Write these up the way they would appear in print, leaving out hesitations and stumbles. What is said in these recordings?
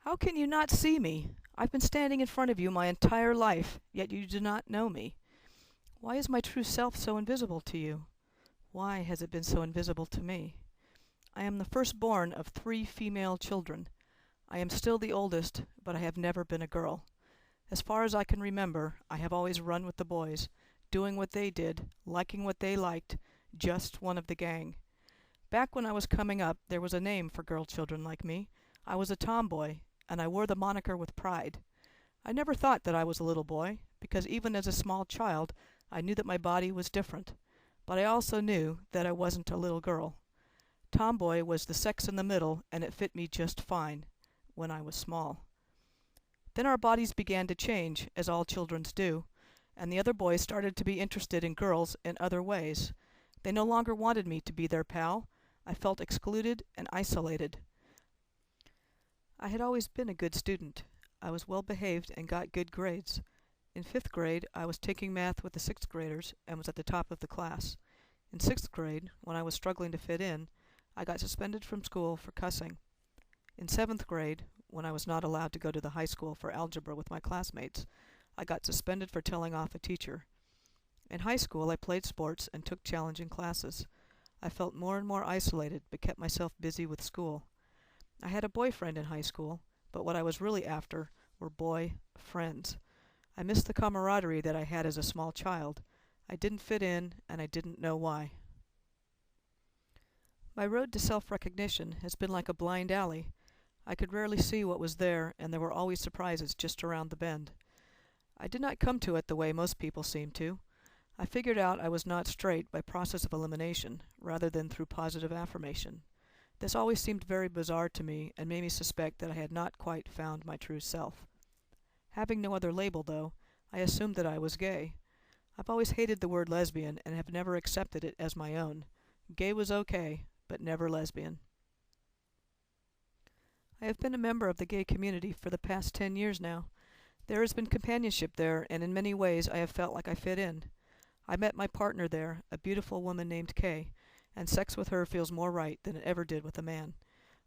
How can you not see me? I've been standing in front of you my entire life, yet you do not know me. Why is my true self so invisible to you? Why has it been so invisible to me? I am the firstborn of 3 female children. I am still the oldest, but I have never been a girl. As far as I can remember, I have always run with the boys, doing what they did, liking what they liked, just one of the gang. Back when I was coming up, there was a name for girl children like me. I was a tomboy, and I wore the moniker with pride. I never thought that I was a little boy, because even as a small child, I knew that my body was different. But I also knew that I wasn't a little girl. Tomboy was the sex in the middle, and it fit me just fine when I was small. Then our bodies began to change, as all children's do, and the other boys started to be interested in girls in other ways. They no longer wanted me to be their pal. I felt excluded and isolated. I had always been a good student. I was well behaved and got good grades. In 5th grade, I was taking math with the 6th graders and was at the top of the class. In 6th grade, when I was struggling to fit in, I got suspended from school for cussing. In 7th grade, when I was not allowed to go to the high school for algebra with my classmates, I got suspended for telling off a teacher. In high school, I played sports and took challenging classes. I felt more and more isolated, but kept myself busy with school. I had a boyfriend in high school, but what I was really after were boy friends. I missed the camaraderie that I had as a small child. I didn't fit in, and I didn't know why. My road to self-recognition has been like a blind alley. I could rarely see what was there, and there were always surprises just around the bend. I did not come to it the way most people seem to. I figured out I was not straight by process of elimination, rather than through positive affirmation. This always seemed very bizarre to me, and made me suspect that I had not quite found my true self. Having no other label, though, I assumed that I was gay. I've always hated the word lesbian, and have never accepted it as my own. Gay was okay, but never lesbian. I have been a member of the gay community for the past 10 years now. There has been companionship there, and in many ways I have felt like I fit in. I met my partner there, a beautiful woman named Kay, and sex with her feels more right than it ever did with a man.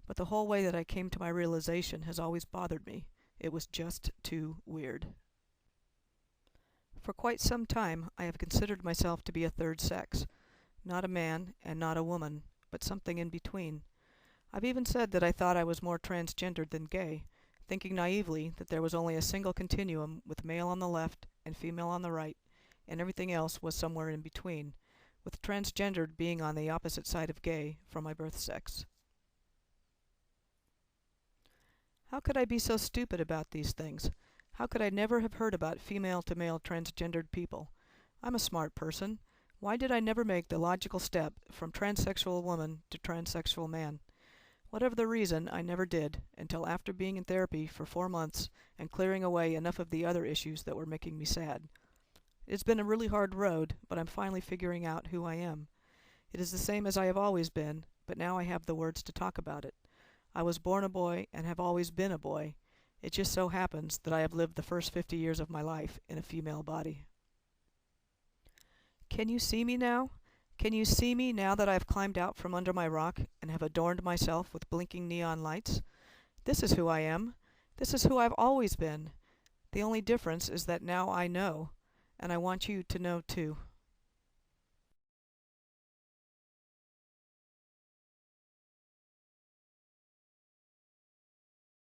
But the whole way that I came to my realization has always bothered me. It was just too weird. For quite some time I have considered myself to be a third sex. Not a man and not a woman, but something in between. I've even said that I thought I was more transgendered than gay, thinking naively that there was only a single continuum with male on the left and female on the right, and everything else was somewhere in between, with transgendered being on the opposite side of gay from my birth sex. How could I be so stupid about these things? How could I never have heard about female-to-male transgendered people? I'm a smart person. Why did I never make the logical step from transsexual woman to transsexual man? Whatever the reason, I never did, until after being in therapy for 4 months and clearing away enough of the other issues that were making me sad. It's been a really hard road, but I'm finally figuring out who I am. It is the same as I have always been, but now I have the words to talk about it. I was born a boy and have always been a boy. It just so happens that I have lived the first 50 years of my life in a female body. Can you see me now? Can you see me now that I have climbed out from under my rock and have adorned myself with blinking neon lights? This is who I am. This is who I've always been. The only difference is that now I know, and I want you to know too.